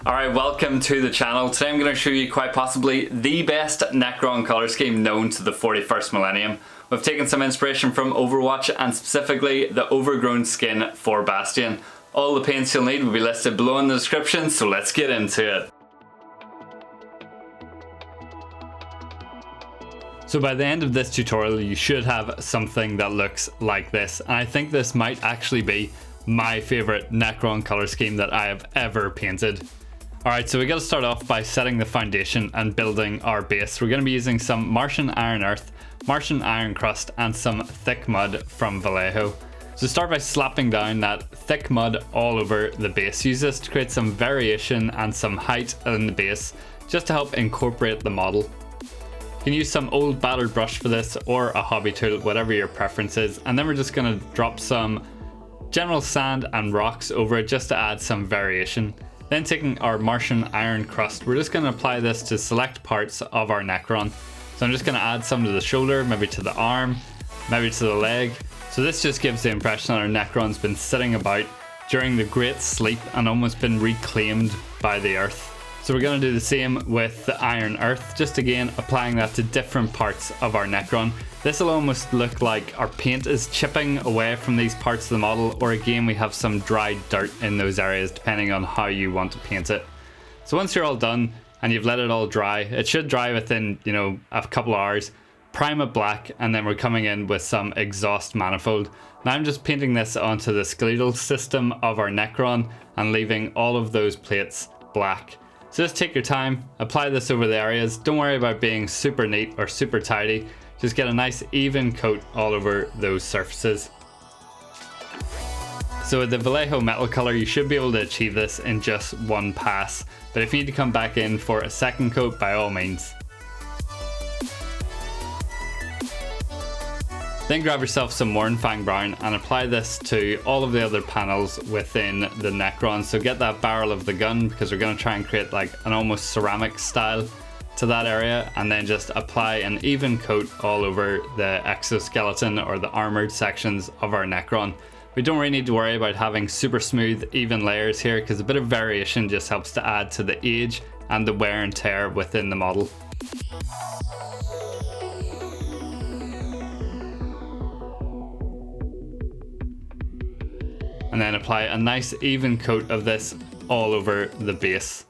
Alright, welcome to the channel. Today I'm going to show you quite possibly the best Necron color scheme known to the 41st millennium. We've taken some inspiration from Overwatch and specifically the Overgrown skin for Bastion. All the paints you'll need will be listed below in the description, so let's get into it. So by the end of this tutorial you should have something that looks like this, and I think this might actually be my favourite Necron color scheme that I have ever painted. Alright, so we gotta start off by setting the foundation and building our base. We're gonna be using some Martian Iron Earth, Martian Iron Crust and some thick mud from Vallejo. So start by slapping down that thick mud all over the base. Use this to create some variation and some height in the base just to help incorporate the model. You can use some old battered brush for this or a hobby tool, whatever your preference is, and then we're just gonna drop some general sand and rocks over it just to add some variation. Then taking our Martian Iron Crust, we're just going to apply this to select parts of our Necron. So I'm just going to add some to the shoulder, maybe to the arm, maybe to the leg. So this just gives the impression that our Necron's been sitting about during the Great Sleep and almost been reclaimed by the earth. So we're going to do the same with the Iron Earth, just again applying that to different parts of our Necron. This will almost look like our paint is chipping away from these parts of the model, or again we have some dried dirt in those areas depending on how you want to paint it. So once you're all done and you've let it all dry, it should dry within, a couple of hours. Prime it black, and then we're coming in with some exhaust manifold. Now I'm just painting this onto the skeletal system of our Necron and leaving all of those plates black. So just take your time, apply this over the areas. Don't worry about being super neat or super tidy. Just get a nice even coat all over those surfaces. So with the Vallejo metal color, you should be able to achieve this in just one pass. But if you need to come back in for a second coat, by all means. Then grab yourself some Mournfang brown and apply this to all of the other panels within the Necron. So get that barrel of the gun, because we're going to try and create like an almost ceramic style to that area, and then just apply an even coat all over the exoskeleton or the armored sections of our Necron. We don't really need to worry about having super smooth even layers here, because a bit of variation just helps to add to the age and the wear and tear within the model. And then apply a nice even coat of this all over the base.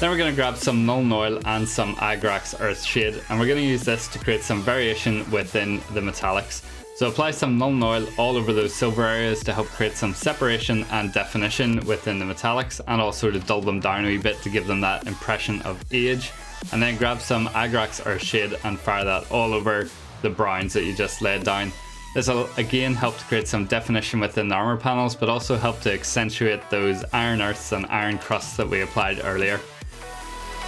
Then we're going to grab some Nuln Oil and some Agrax Earthshade, and we're going to use this to create some variation within the metallics. So apply some Nuln Oil all over those silver areas to help create some separation and definition within the metallics, and also to dull them down a wee bit to give them that impression of age. And then grab some Agrax Earthshade and fire that all over the browns that you just laid down. This will again help to create some definition within the armor panels, but also help to accentuate those Iron Earths and Iron Crusts that we applied earlier.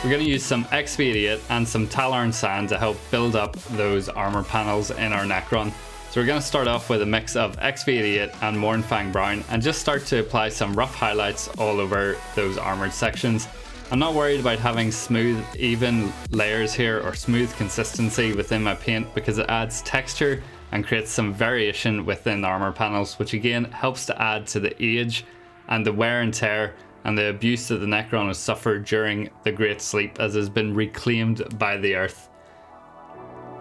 We're going to use some XV88 and some Tallarn sand to help build up those armor panels in our Necron. So we're going to start off with a mix of XV88 and Mournfang brown and just start to apply some rough highlights all over those armored sections. I'm not worried about having smooth, even layers here or smooth consistency within my paint, because it adds texture and creates some variation within the armor panels, which again helps to add to the age and the wear and tear and the abuse that the Necron has suffered during the Great Sleep, as it has been reclaimed by the earth.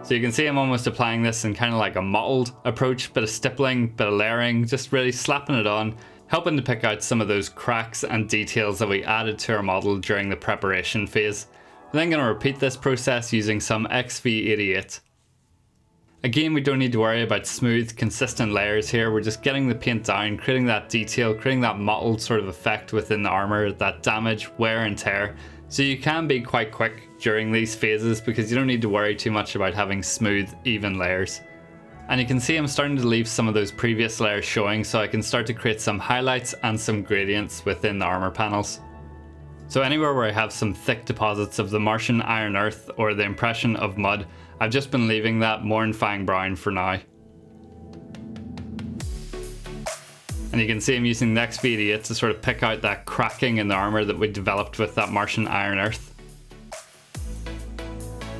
So you can see I'm almost applying this in kind of like a mottled approach, bit of stippling, bit of layering, just really slapping it on, helping to pick out some of those cracks and details that we added to our model during the preparation phase. I'm then going to repeat this process using some XV88. Again, we don't need to worry about smooth, consistent layers here. We're just getting the paint down, creating that detail, creating that mottled sort of effect within the armor, that damage, wear and tear. So you can be quite quick during these phases, because you don't need to worry too much about having smooth, even layers. And you can see I'm starting to leave some of those previous layers showing, so I can start to create some highlights and some gradients within the armor panels. So anywhere where I have some thick deposits of the Martian Iron Earth or the impression of mud, I've just been leaving that Mournfang brown for now. And you can see I'm using the XV88 to sort of pick out that cracking in the armor that we developed with that Martian Iron Earth.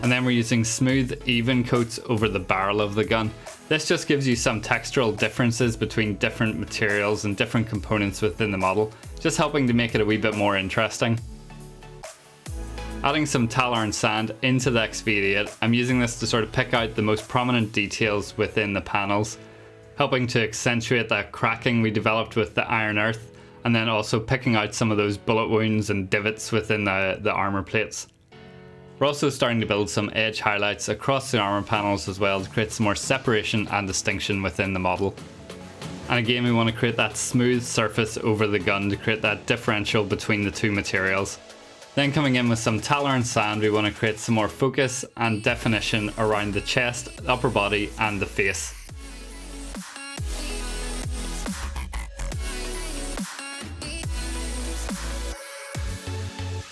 And then we're using smooth, even coats over the barrel of the gun. This just gives you some textural differences between different materials and different components within the model, just helping to make it a wee bit more interesting. Adding some Tallarn sand into the Exfoliate, I'm using this to sort of pick out the most prominent details within the panels, helping to accentuate that cracking we developed with the iron earth, and then also picking out some of those bullet wounds and divots within the armor plates. We're also starting to build some edge highlights across the armor panels as well to create some more separation and distinction within the model. And again, we want to create that smooth surface over the gun to create that differential between the two materials. Then coming in with some Tallarn sand, we want to create some more focus and definition around the chest, upper body and the face.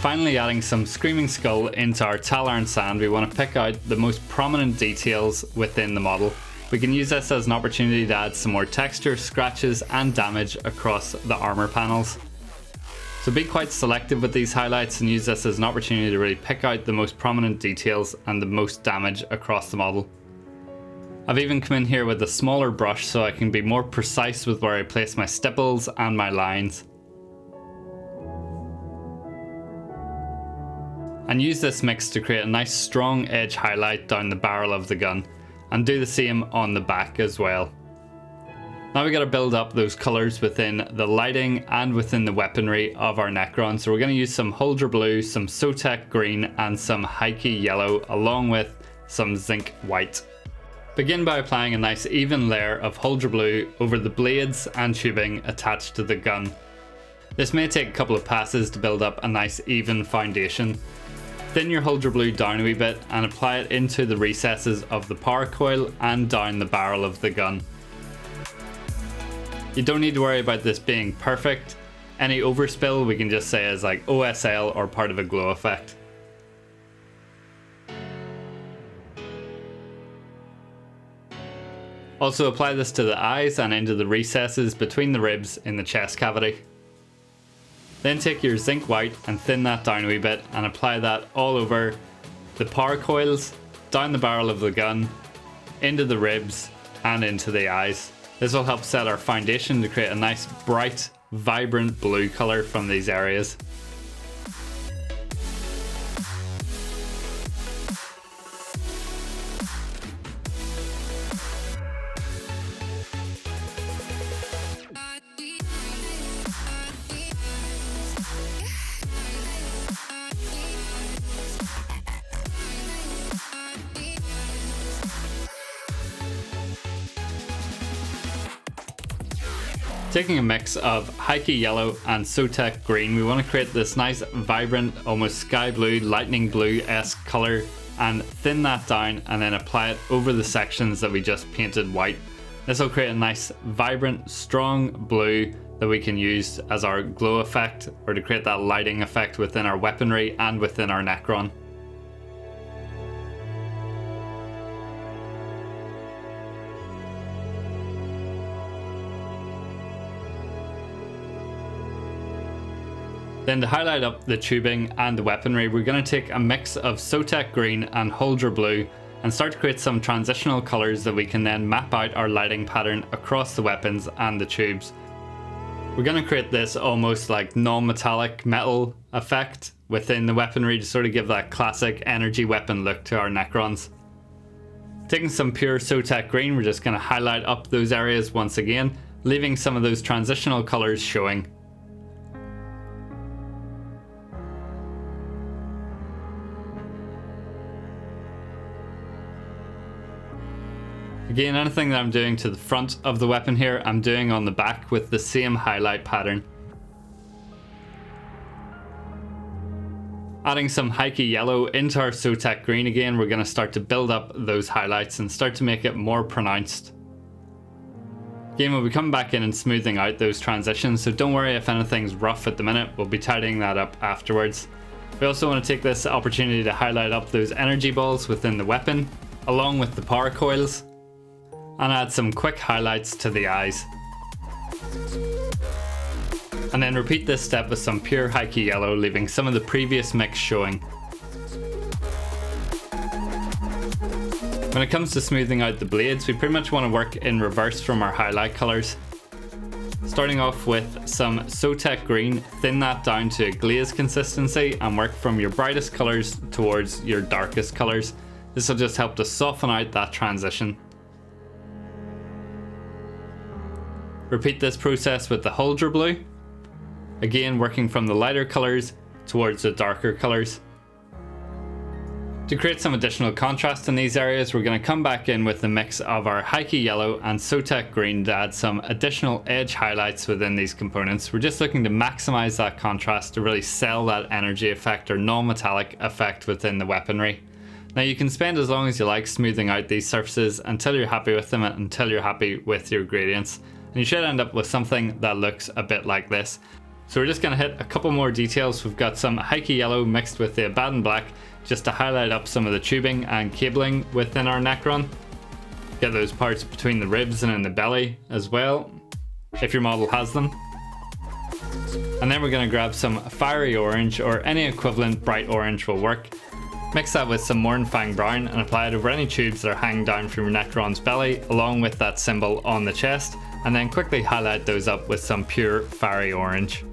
Finally, adding some Screaming Skull into our Tallarn sand, we want to pick out the most prominent details within the model. We can use this as an opportunity to add some more texture, scratches and damage across the armor panels. So be quite selective with these highlights and use this as an opportunity to really pick out the most prominent details and the most damage across the model. I've even come in here with a smaller brush so I can be more precise with where I place my stipples and my lines. And use this mix to create a nice strong edge highlight down the barrel of the gun, and do the same on the back as well. Now we got to build up those colours within the lighting and within the weaponry of our Necron. So we're going to use some Huldra Blue, some Sotek Green and some Heike Yellow along with some Zinc White. Begin by applying a nice even layer of Huldra Blue over the blades and tubing attached to the gun. This may take a couple of passes to build up a nice even foundation. Thin your Huldra Blue down a wee bit and apply it into the recesses of the power coil and down the barrel of the gun. You don't need to worry about this being perfect. Any overspill we can just say is like OSL or part of a glow effect. Also apply this to the eyes and into the recesses between the ribs in the chest cavity. Then take your Zinc White and thin that down a wee bit and apply that all over the power coils, down the barrel of the gun, into the ribs and into the eyes. This will help set our foundation to create a nice bright, vibrant blue colour from these areas. Taking a mix of Heike Yellow and Sotek Green, we want to create this nice vibrant, almost sky blue, lightning blue-esque colour and thin that down and then apply it over the sections that we just painted white. This will create a nice vibrant, strong blue that we can use as our glow effect or to create that lighting effect within our weaponry and within our Necron. Then to highlight up the tubing and the weaponry, we're going to take a mix of Sotek Green and Huldra Blue and start to create some transitional colours that we can then map out our lighting pattern across the weapons and the tubes. We're going to create this almost like non-metallic metal effect within the weaponry to sort of give that classic energy weapon look to our Necrons. Taking some pure Sotek Green, we're just going to highlight up those areas once again, leaving some of those transitional colours showing. Again, anything that I'm doing to the front of the weapon here, I'm doing on the back with the same highlight pattern. Adding some Heike Yellow into our Sotek Green again, we're going to start to build up those highlights and start to make it more pronounced. Again, we'll be coming back in and smoothing out those transitions, so don't worry if anything's rough at the minute, we'll be tidying that up afterwards. We also want to take this opportunity to highlight up those energy balls within the weapon, along with the power coils, and add some quick highlights to the eyes. And then repeat this step with some pure Heike Yellow, leaving some of the previous mix showing. When it comes to smoothing out the blades, we pretty much want to work in reverse from our highlight colours. Starting off with some Sotek green, thin that down to a glaze consistency and work from your brightest colours towards your darkest colours. This will just help to soften out that transition. Repeat this process with the Huldra blue. Again, working from the lighter colours towards the darker colours. To create some additional contrast in these areas, we're going to come back in with the mix of our Heike yellow and Sotek green to add some additional edge highlights within these components. We're just looking to maximize that contrast to really sell that energy effect or non-metallic effect within the weaponry. Now you can spend as long as you like smoothing out these surfaces until you're happy with them and until you're happy with your gradients. And you should end up with something that looks a bit like this. So we're just going to hit a couple more details. We've got some Heike yellow mixed with the Abaddon black just to highlight up some of the tubing and cabling within our Necron. Get those parts between the ribs and in the belly as well, if your model has them. And then we're going to grab some fiery orange, or any equivalent bright orange will work. Mix that with some Mournfang brown and apply it over any tubes that are hanging down from your Necron's belly along with that symbol on the chest, and then quickly highlight those up with some pure fiery orange.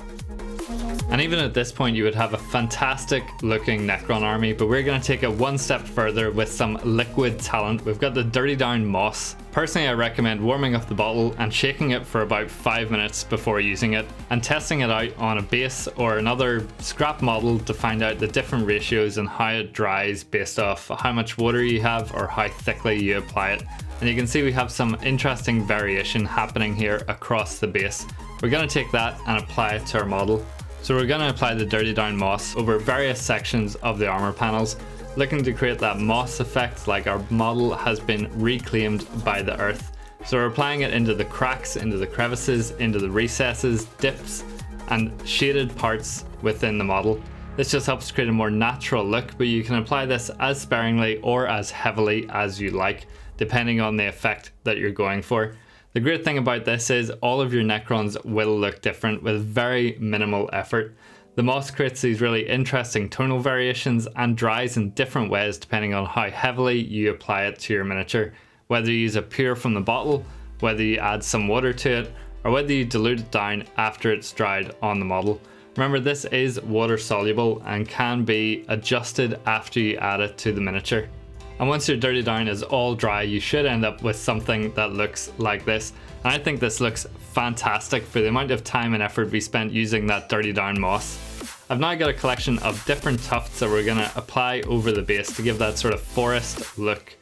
And even at this point you would have a fantastic looking Necron army, but we're going to take it one step further with some liquid talent. We've got the Dirty Down Moss. Personally, I recommend warming up the bottle and shaking it for about 5 minutes before using it, and testing it out on a base or another scrap model to find out the different ratios and how it dries based off how much water you have or how thickly you apply it. And you can see we have some interesting variation happening here across the base. We're going to take that and apply it to our model. So we're going to apply the Dirty Down Moss over various sections of the armor panels, looking to create that moss effect like our model has been reclaimed by the earth. So we're applying it into the cracks, into the crevices, into the recesses, dips and shaded parts within the model. This just helps create a more natural look, but you can apply this as sparingly or as heavily as you like, depending on the effect that you're going for. The great thing about this is all of your Necrons will look different with very minimal effort. The moss creates these really interesting tonal variations and dries in different ways depending on how heavily you apply it to your miniature. Whether you use it pure from the bottle, whether you add some water to it, or whether you dilute it down after it's dried on the model. Remember, this is water soluble and can be adjusted after you add it to the miniature. And once your Dirty Down is all dry, you should end up with something that looks like this. And I think this looks fantastic for the amount of time and effort we spent using that Dirty Down Moss. I've now got a collection of different tufts that we're going to apply over the base to give that sort of forest look.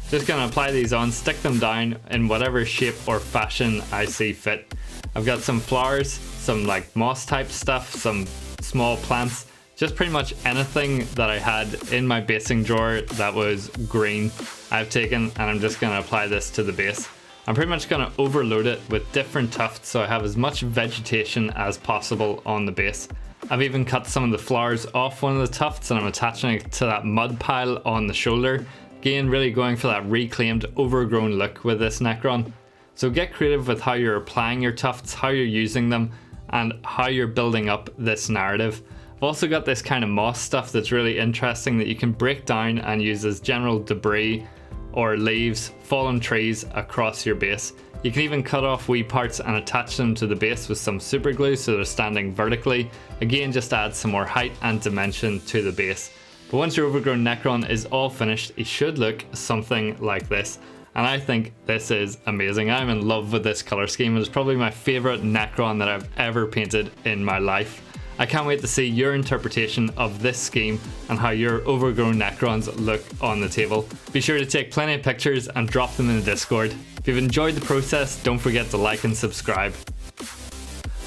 Just going to apply these on, stick them down in whatever shape or fashion I see fit. I've got some flowers, some like moss type stuff, some small plants. Just pretty much anything that I had in my basing drawer that was green I've taken, and I'm just going to apply this to the base. I'm pretty much going to overload it with different tufts so I have as much vegetation as possible on the base. I've even cut some of the flowers off one of the tufts and I'm attaching it to that mud pile on the shoulder. Again, really going for that reclaimed overgrown look with this Necron. So get creative with how you're applying your tufts, how you're using them, and how you're building up this narrative. I've also got this kind of moss stuff that's really interesting that you can break down and use as general debris or leaves, fallen trees across your base. You can even cut off wee parts and attach them to the base with some super glue so they're standing vertically. Again, just add some more height and dimension to the base. But once your Overgrown Necron is all finished, it should look something like this. And I think this is amazing. I'm in love with this color scheme. It's probably my favorite Necron that I've ever painted in my life. I can't wait to see your interpretation of this scheme and how your Overgrown Necrons look on the table. Be sure to take plenty of pictures and drop them in the Discord. If you've enjoyed the process, don't forget to like and subscribe.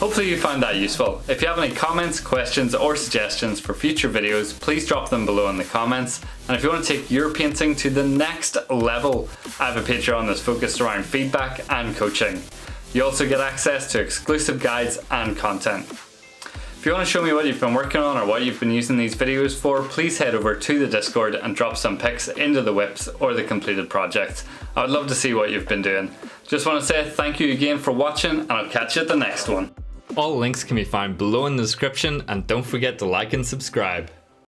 Hopefully you found that useful. If you have any comments, questions or suggestions for future videos, please drop them below in the comments. And if you want to take your painting to the next level, I have a Patreon that's focused around feedback and coaching. You also get access to exclusive guides and content. If you want to show me what you've been working on or what you've been using these videos for, please head over to the Discord and drop some pics into the whips or the completed projects. I would love to see what you've been doing. Just want to say thank you again for watching, and I'll catch you at the next one. All links can be found below in the description, and don't forget to like and subscribe.